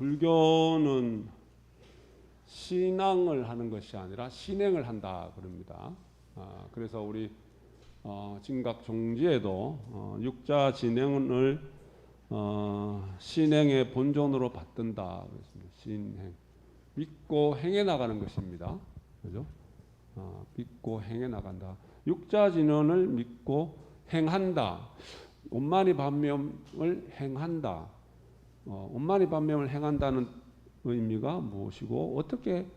불교는 신앙을 하는 것이 아니라 신행을 한다 그럽니다. 그래서 우리 진각 종지에도 육자 진행을 신행의 본존으로 받든다 그랬습니다. 신행, 믿고 행해 나가는 것입니다. 그죠? 믿고 행해 나간다. 육자 진언을 믿고 행한다. 온만이 반면을 행한다. 온만이 반면을 행한다는 의미가 무엇이고 어떻게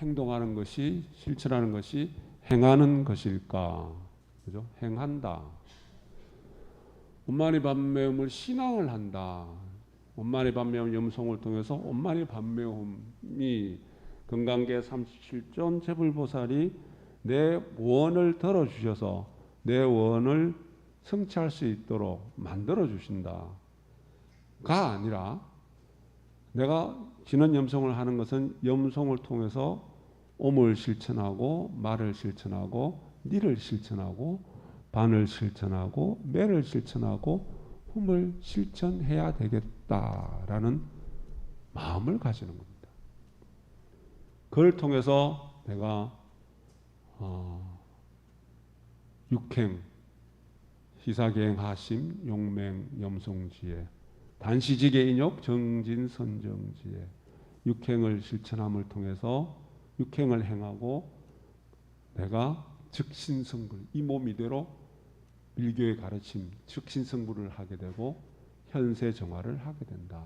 행동하는 것이 실천하는 것이 행하는 것일까? 그죠? 행한다. 온만이 반매음을 신앙을 한다. 온만이 반매음 염송을 통해서 온만이 반매음이 금강계 37존 제불보살이 내 원을 들어주셔서 내 원을 성취할 수 있도록 만들어 주신다가 아니라 내가 진언 염송을 하는 것은 염송을 통해서 옴을 실천하고 말을 실천하고 니를 실천하고 반을 실천하고 매를 실천하고 흠을 실천해야 되겠다라는 마음을 가지는 겁니다. 그걸 통해서 내가 육행, 희사계행 하심, 용맹, 염송지혜, 단시지계 인욕, 정진선정지혜, 육행을 실천함을 통해서 육행을 행하고 내가 즉신성불, 이 몸 이대로 밀교의 가르침, 즉신성불을 하게 되고 현세정화를 하게 된다.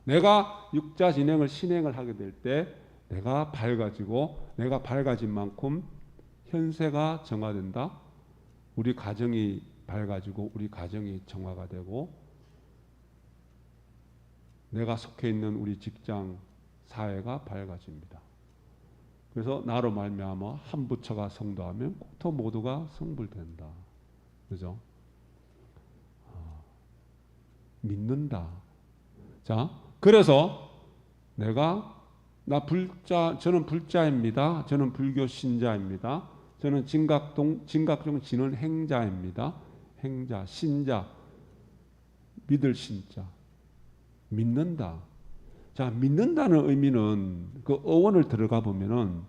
내가 육자 진행을 신행을 하게 될 때 내가 밝아지고 내가 밝아진 만큼 현세가 정화된다. 우리 가정이 밝아지고 우리 가정이 정화가 되고 내가 속해 있는 우리 직장 사회가 밝아집니다. 그래서 나로 말미암아 한 부처가 성도하면 국토 모두가 성불된다. 그죠? 믿는다. 자, 그래서 저는 불자입니다. 저는 불교 신자입니다. 저는 진각종 진언 행자입니다. 행자, 신자, 믿을 신자. 믿는다. 자, 믿는다는 의미는 그 어원을 들어가 보면은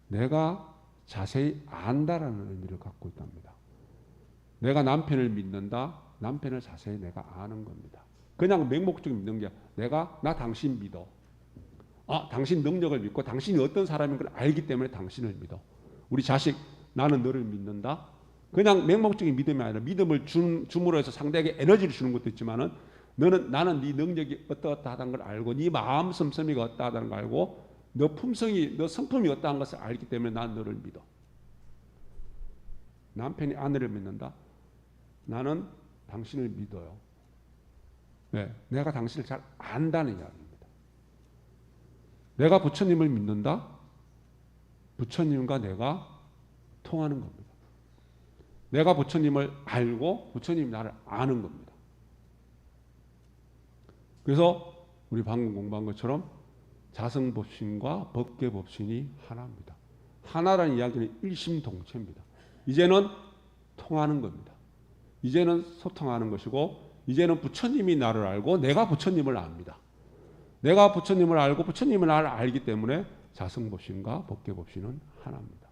내가 자세히 안다라는 의미를 갖고 있답니다. 내가 남편을 믿는다. 남편을 자세히 내가 아는 겁니다. 그냥 맹목적으로 믿는 게 나 당신 믿어. 당신 능력을 믿고 당신이 어떤 사람인 걸 알기 때문에 당신을 믿어. 우리 자식 나는 너를 믿는다. 그냥 맹목적인 믿음이 아니라 믿음을 줌으로 해서 상대에게 에너지를 주는 것도 있지만은 나는 네 능력이 어떠하다는 걸 알고 네 마음 씀씀이가 어떠하다는 걸 알고 너 성품이 어떠한 것을 알기 때문에 난 너를 믿어. 남편이 아내를 믿는다. 나는 당신을 믿어요. 네, 내가 당신을 잘 안다는 이야기입니다. 내가 부처님을 믿는다. 부처님과 내가 통하는 겁니다. 내가 부처님을 알고 부처님이 나를 아는 겁니다. 그래서 우리 방금 공부한 것처럼 자성법신과 법계법신이 하나입니다. 하나라는 이야기는 일심동체입니다. 이제는 통하는 겁니다. 이제는 소통하는 것이고 이제는 부처님이 나를 알고 내가 부처님을 압니다. 내가 부처님을 알고 부처님이 나를 알기 때문에 자성법신과 법계법신은 하나입니다.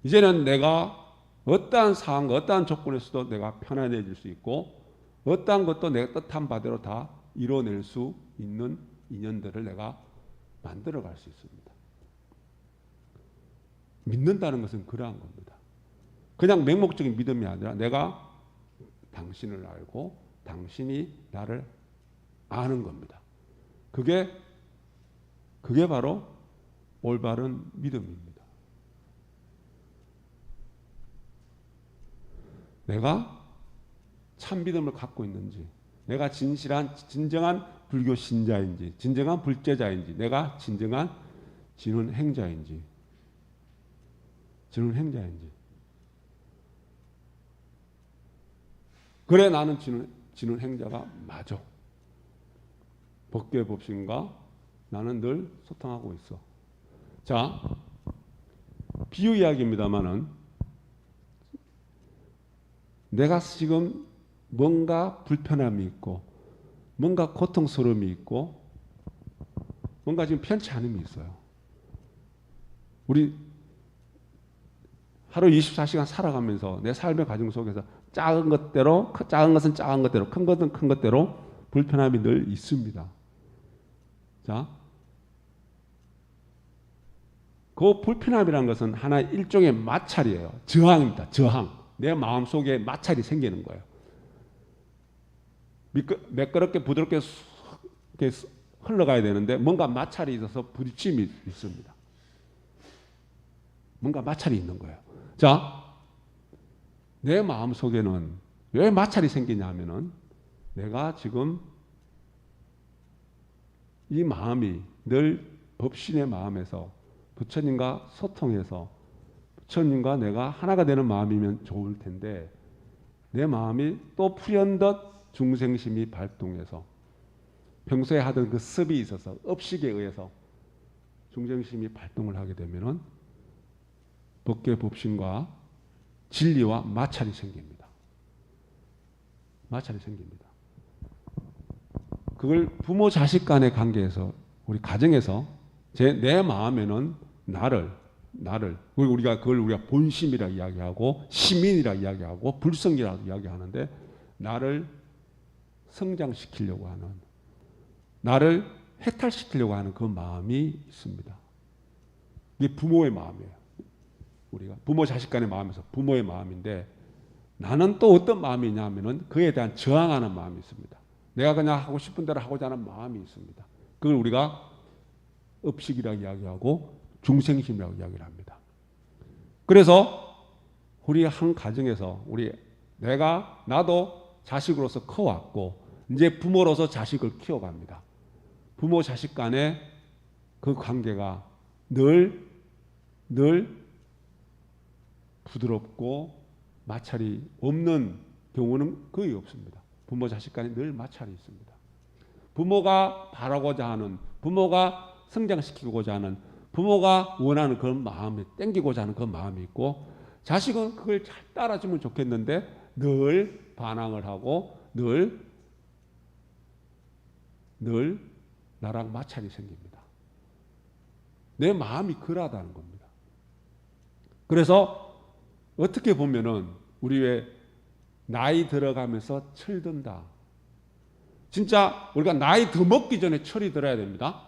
이제는 내가 어떠한 상황과 어떠한 조건에서도 내가 편안해질 수 있고 어떠한 것도 내가 뜻한 바대로 다 이뤄낼 수 있는 인연들을 내가 만들어갈 수 있습니다. 믿는다는 것은 그러한 겁니다. 그냥 맹목적인 믿음이 아니라 내가 당신을 알고 당신이 나를 아는 겁니다. 그게 바로 올바른 믿음입니다. 내가 참 믿음을 갖고 있는지, 내가 진정한 불교 신자인지, 진정한 불제자인지, 내가 진정한 진언 행자인지, 그래 나는 진언 행자가 맞아. 법계법신과 나는 늘 소통하고 있어. 자, 비유 이야기입니다만은 내가 지금 뭔가 불편함이 있고 뭔가 고통스러움이 있고 뭔가 지금 편치 않음이 있어요. 우리 하루 24시간 살아가면서 내 삶의 과정 속에서 작은 것대로, 작은 것은 작은 것대로, 큰 것은 큰 것대로 불편함이 늘 있습니다. 자, 그 불편함이라는 것은 하나의 일종의 마찰이에요. 저항입니다. 저항. 내 마음속에 마찰이 생기는 거예요. 매끄럽게 부드럽게 흘러가야 되는데 뭔가 마찰이 있어서 부딪힘이 있습니다. 뭔가 마찰이 있는 거예요. 자, 내 마음속에는 왜 마찰이 생기냐면은 내가 지금 이 마음이 늘 법신의 마음에서 부처님과 소통해서 부처님과 내가 하나가 되는 마음이면 좋을 텐데 내 마음이 또 풀연덧 중생심이 발동해서 평소에 하던 그 습이 있어서 업식에 의해서 중생심이 발동을 하게 되면은 법계 법신과 진리와 마찰이 생깁니다. 마찰이 생깁니다. 그걸 부모 자식 간의 관계에서 우리 가정에서 내 마음에는 나를 그걸 우리가 본심이라 이야기하고 시민이라 이야기하고 불성이라 이야기하는데 나를 성장시키려고 하는 나를 해탈시키려고 하는 그 마음이 있습니다. 이게 부모의 마음이에요. 우리가 부모 자식 간의 마음에서 부모의 마음인데 나는 또 어떤 마음이 있냐면은 그에 대한 저항하는 마음이 있습니다. 내가 그냥 하고 싶은 대로 하고자 하는 마음이 있습니다. 그걸 우리가 업식이라고 이야기하고 중생심이라고 이야기를 합니다. 그래서 우리 한 가정에서 나도 자식으로서 커왔고 이제 부모로서 자식을 키워갑니다. 부모 자식 간의 그 관계가 늘 부드럽고 마찰이 없는 경우는 거의 없습니다. 부모 자식 간에 늘 마찰이 있습니다. 부모가 바라고자 하는, 부모가 성장시키고자 하는, 부모가 원하는 그런 마음이, 땡기고자 하는 그 마음이 있고 자식은 그걸 잘 따라주면 좋겠는데 늘 반항을 하고 늘 나랑 마찰이 생깁니다. 내 마음이 그러하다는 겁니다. 그래서 어떻게 보면은 우리 왜 나이 들어가면서 철든다. 진짜 우리가 나이 더 먹기 전에 철이 들어야 됩니다.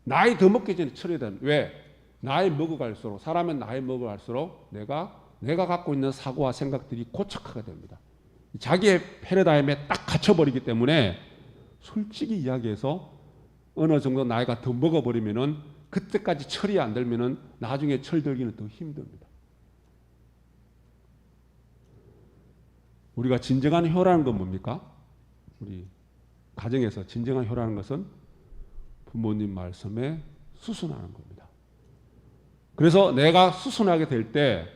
나이 더 먹기 전에 철이 들어야 됩니다. 왜? 나이 먹어갈수록 사람은 나이 먹어갈수록 내가 갖고 있는 사고와 생각들이 고착하게 됩니다. 자기의 패러다임에 딱 갇혀버리기 때문에 솔직히 이야기해서 어느 정도 나이가 더 먹어버리면은 그때까지 철이 안 들면은 나중에 철 들기는 더 힘듭니다. 우리가 진정한 효라는 건 뭡니까? 우리 가정에서 진정한 효라는 것은 부모님 말씀에 수순하는 겁니다. 그래서 내가 수순하게 될 때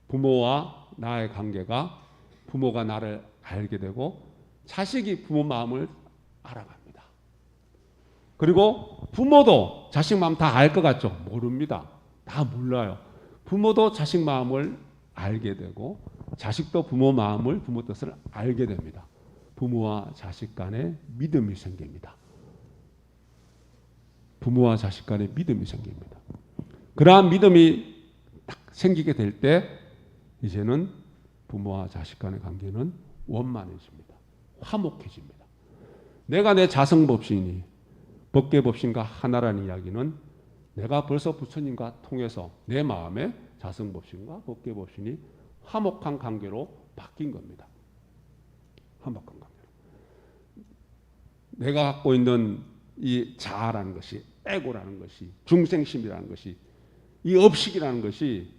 부모와 나의 관계가 부모가 나를 알게 되고 자식이 부모 마음을 알아갑니다. 그리고 부모도 자식 마음 다 알 것 같죠? 모릅니다. 다 몰라요. 부모도 자식 마음을 알게 되고 자식도 부모 마음을, 부모 뜻을 알게 됩니다. 부모와 자식 간에 믿음이 생깁니다. 부모와 자식 간에 믿음이 생깁니다. 그러한 믿음이 딱 생기게 될 때 이제는 부모와 자식 간의 관계는 원만해집니다. 화목해집니다. 내가 내 자성법신이 법계법신과 하나라는 이야기는 내가 벌써 부처님과 통해서 내 마음에 자성법신과 법계법신이 화목한 관계로 바뀐 겁니다. 화목한 관계로. 내가 갖고 있는 이 자아라는 것이, 에고라는 것이, 중생심이라는 것이, 이 업식이라는 것이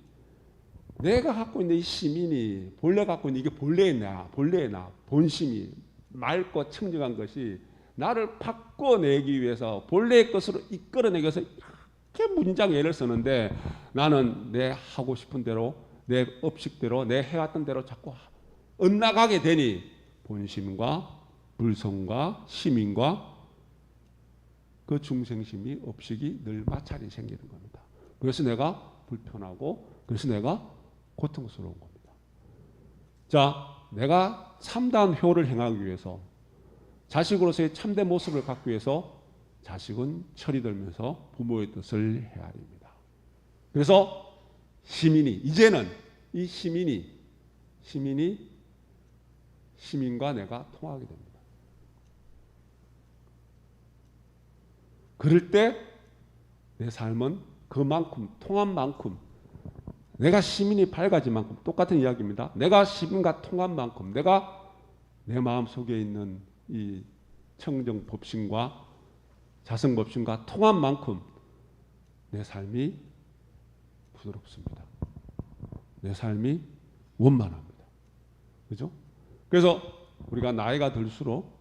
내가 갖고 있는 이 시민이, 본래 갖고 있는 이게 본래의 나, 본심이 맑고 청정한 것이 나를 바꿔내기 위해서 본래의 것으로 이끌어내기 위해서 이렇게 문장애를 쓰는데 나는 내 하고 싶은 대로, 내 업식대로, 내 해왔던 대로 자꾸 엇나가게 되니 본심과 불성과 시민과 그 중생심이, 업식이 늘 마찰이 생기는 겁니다. 그래서 내가 불편하고 그래서 내가 고통스러운 겁니다. 자, 내가 참다한 효를 행하기 위해서 자식으로서의 참된 모습을 갖기 위해서 자식은 철이 들면서 부모의 뜻을 헤아립니다. 그래서 시민이 이제는 이 시민과 내가 통하게 됩니다. 그럴 때 내 삶은 그만큼 통한 만큼 내가 시민이 밝아진 만큼 똑같은 이야기입니다. 내가 시민과 통한 만큼 내가 내 마음속에 있는 이 청정 법신과 자성 법신과 통한 만큼 내 삶이 부드럽습니다. 내 삶이 원만합니다. 그죠? 그래서 우리가 나이가 들수록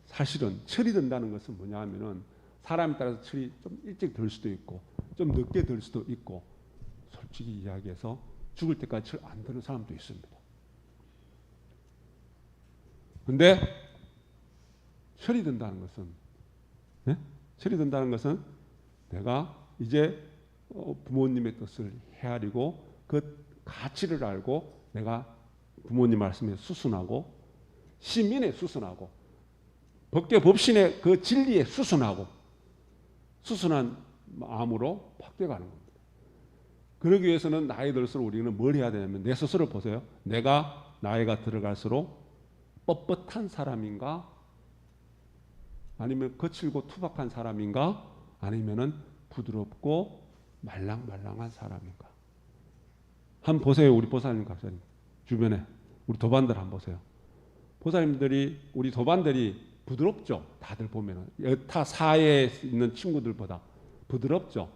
사실은 철이 든다는 것은 뭐냐 하면은 사람에 따라서 철이 좀 일찍 들 수도 있고 좀 늦게 들 수도 있고 솔직히 이야기해서 죽을 때까지 철 안 드는 사람도 있습니다. 근데 철이 든다는 것은 철이 든다는 것은 내가 이제 부모님의 뜻을 헤아리고 그 가치를 알고 내가 부모님 말씀에 수순하고 시민에 수순하고 법계 법신의 그 진리에 수순하고 수순한 마음으로 바뀌어가는 겁니다. 그러기 위해서는 나이 들수록 우리는 뭘 해야 되냐면 내 스스로 보세요. 내가 나이가 들어갈수록 뻣뻣한 사람인가 아니면 거칠고 투박한 사람인가 아니면은 부드럽고 말랑말랑한 사람인가. 한번 보세요. 우리 보살님 박사님 주변에 우리 도반들 한번 보세요. 보살님들이 우리 도반들이 부드럽죠. 다들 보면은 여타 사회에 있는 친구들보다 부드럽죠.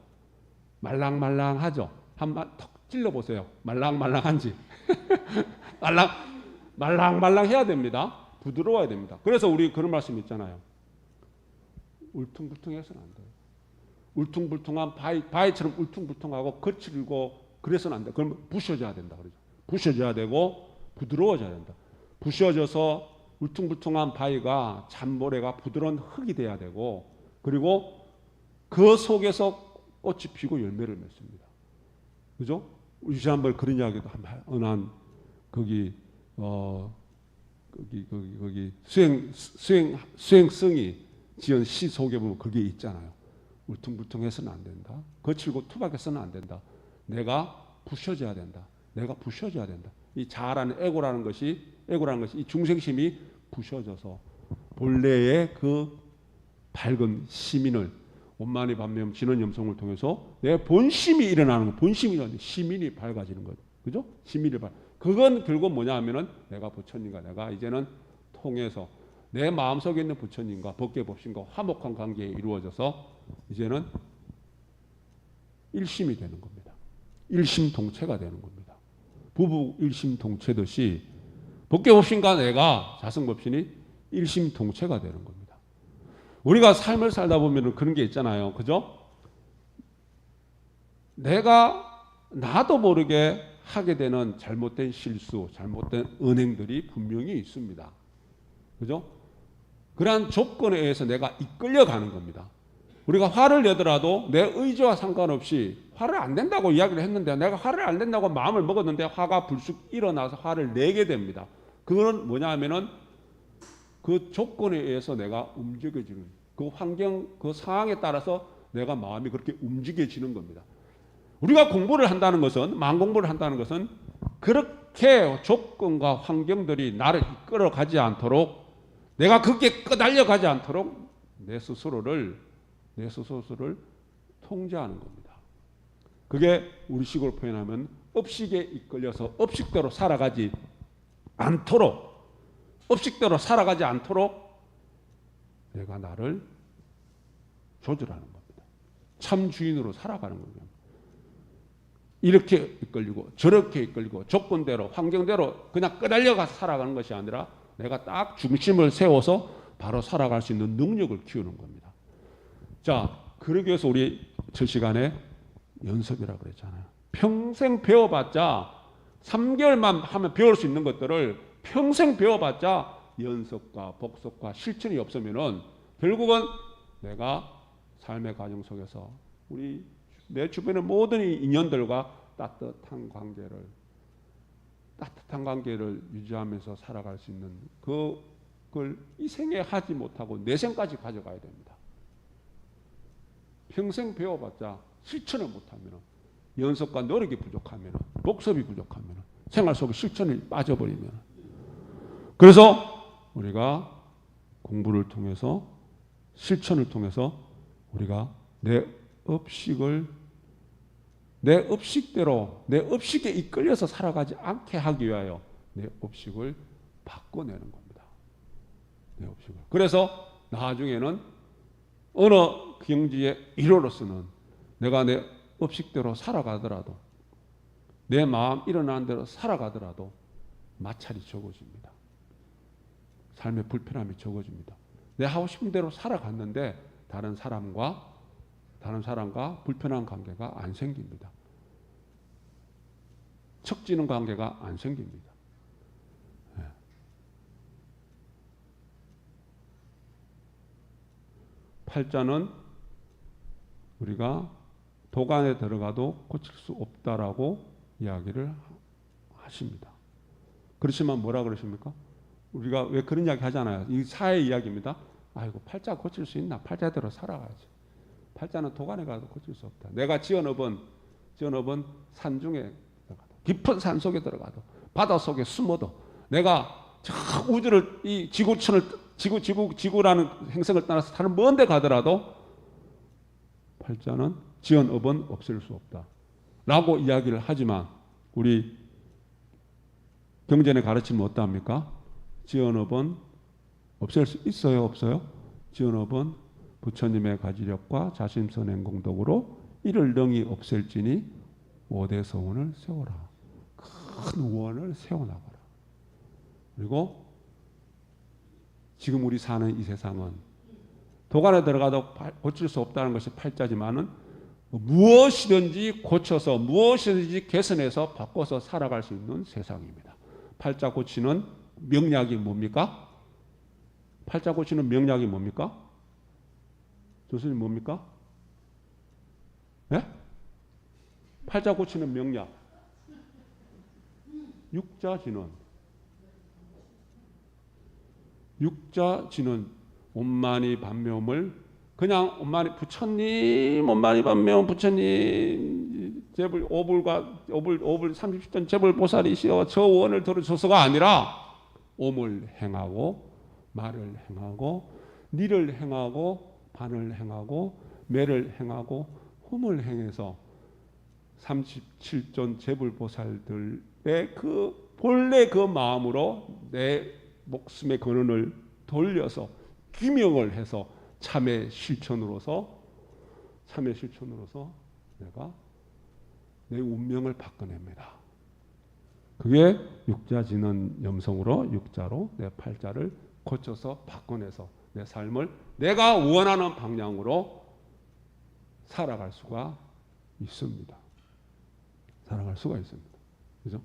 말랑말랑하죠. 한번 턱 찔러 보세요. 말랑말랑한지. 말랑말랑해야 됩니다. 부드러워야 됩니다. 그래서 우리 그런 말씀 있잖아요. 울퉁불퉁해서는 안 돼요. 울퉁불퉁한 바위처럼 울퉁불퉁하고 거칠고 그래서는 안 돼. 그러면 부셔져야 된다 그러죠. 부셔져야 되고 부드러워져야 된다. 부셔져서 울퉁불퉁한 바위가 잔모래가 부드러운 흙이 돼야 되고 그리고 그 속에서 꽃이 피고 열매를 맺습니다. 그죠? 우리 지난번에 그런 이야기도 한 거기 수행성이 지은 시 속에 보면 그게 있잖아요. 울퉁불퉁해서는 안 된다. 거칠고 투박해서는 안 된다. 내가 부셔져야 된다. 내가 부셔져야 된다. 이 자아라는 에고라는 것이 이 중생심이 부셔져서 본래의 그 밝은 시민을 원만히 반면 진원 염성을 통해서 내 본심이 일어나는 거, 본심이 일어나는 시민이 밝아지는 거죠. 그죠? 시민이 그건 결국 뭐냐 하면은 내가 부처님과 내가 이제는 통해서 내 마음속에 있는 부처님과 법계 법신과 화목한 관계에 이루어져서 이제는 일심이 되는 겁니다. 일심동체가 되는 겁니다. 부부 일심동체듯이 법계 법신과 내가 자성 법신이 일심동체가 되는 겁니다. 우리가 삶을 살다 보면 그런 게 있잖아요. 그죠? 내가 나도 모르게 하게 되는 잘못된 실수, 잘못된 은행들이 분명히 있습니다. 그죠? 그러한 조건에 의해서 내가 이끌려가는 겁니다. 우리가 화를 내더라도 내 의지와 상관없이 화를 안 낸다고 이야기를 했는데 내가 화를 안 낸다고 마음을 먹었는데 화가 불쑥 일어나서 화를 내게 됩니다. 그거는 뭐냐 하면은 그 조건에 의해서 내가 움직여지는 그 환경, 그 상황에 따라서 내가 마음이 그렇게 움직여지는 겁니다. 우리가 공부를 한다는 것은, 마음 공부를 한다는 것은 그렇게 조건과 환경들이 나를 이끌어 가지 않도록 내가 그게 끄달려 가지 않도록 내 스스로를 통제하는 겁니다. 그게 우리식으로 표현하면 업식에 이끌려서 업식대로 살아가지 않도록 내가 나를 조절하는 겁니다. 참 주인으로 살아가는 겁니다. 이렇게 이끌리고 저렇게 이끌리고 조건대로 환경대로 그냥 끄달려가서 살아가는 것이 아니라 내가 딱 중심을 세워서 바로 살아갈 수 있는 능력을 키우는 겁니다. 자, 그러기 위해서 우리 저 시간에 연습이라고 그랬잖아요. 평생 배워봤자 3개월만 하면 배울 수 있는 것들을 평생 배워봤자 연습과 복습과 실천이 없으면은 결국은 내가 삶의 과정 속에서 내 주변의 모든 인연들과 따뜻한 관계를 유지하면서 살아갈 수 있는 그 그걸 이 생에 하지 못하고 내생까지 가져가야 됩니다. 평생 배워봤자 실천을 못하면, 연습과 노력이 부족하면, 복습이 부족하면, 생활 속에 실천이 빠져버리면, 그래서 우리가 공부를 통해서 실천을 통해서 우리가 내 업식대로 내 업식에 이끌려서 살아가지 않게 하기 위하여 내 업식을 바꿔내는 겁니다. 내 업식을. 그래서 나중에는 어느 경지의 일호로서는 내가 내 업식대로 살아가더라도, 내 마음 일어나는 대로 살아가더라도 마찰이 적어집니다. 삶의 불편함이 적어집니다. 내 하고 싶은 대로 살아갔는데 다른 사람과 불편한 관계가 안 생깁니다. 척지는 관계가 안 생깁니다. 네. 팔자는 우리가 도관에 들어가도 고칠 수 없다라고 이야기를 하십니다. 그렇지만 뭐라 그러십니까? 우리가 왜 그런 이야기 하잖아요. 이 사회 이야기입니다. 아이고, 팔자 고칠 수 있나? 팔자대로 살아가야지. 팔자는 도관에 가도 고칠 수 없다. 내가 지어놓은 산 중에 들어가도, 깊은 산 속에 들어가도, 바다 속에 숨어도, 내가 저 우주를, 이 지구라는 행성을 떠나서 다른 먼 데 가더라도 팔자는 지어업은 없앨 수 없다 라고 이야기를 하지만, 우리 경전의 가르침은 어떠합니까? 지연업은 없앨 수 있어요, 없어요? 지연업은 부처님의 가지력과 자심선행공덕으로 이를 능히 없앨지니 오대서원을 세워라. 큰 원을 세워나가라. 그리고 지금 우리 사는 이 세상은 도관에 들어가도 고칠 수 없다는 것이 팔자지만은 무엇이든지 고쳐서, 무엇이든지 개선해서 바꿔서 살아갈 수 있는 세상입니다. 팔자 고치는 명약이 뭡니까? 팔자 고치는 명약이 뭡니까? 교수님 뭡니까? 네? 팔자 고치는 명약. 육자진언. 육자진언. 온만이 반매음을 그냥 부처님 온만이 반매음 부처님 재불 오불과 오불 30전 재불 보살이시여 저 원을 들어줘서가 아니라 옴을 행하고 말을 행하고 니를 행하고 반을 행하고 매를 행하고 홈을 행해서 37전 재불보살들의 그 본래 그 마음으로 내 목숨의 근원을 돌려서 규명을 해서 참의 실천으로서 내가 내 운명을 바꿔냅니다. 그게 육자진언 염성으로 육자로 내 팔자를 고쳐서 바꿔내서 내 삶을 내가 원하는 방향으로 살아갈 수가 있습니다. 살아갈 수가 있습니다. 그죠?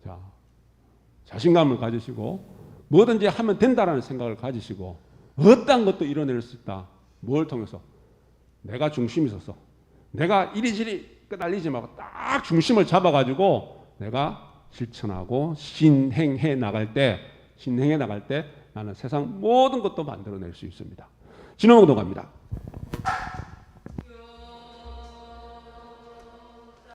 자, 자신감을 가지시고 뭐든지 하면 된다라는 생각을 가지시고 어떤 것도 이뤄낼 수 있다. 뭘 통해서? 내가 중심이 있어서 내가 이리저리 끄달리지 말고 딱 중심을 잡아가지고 내가 실천하고 신행해 나갈 때 나는 세상 모든 것도 만들어낼 수 있습니다. 진호봉도 갑니다.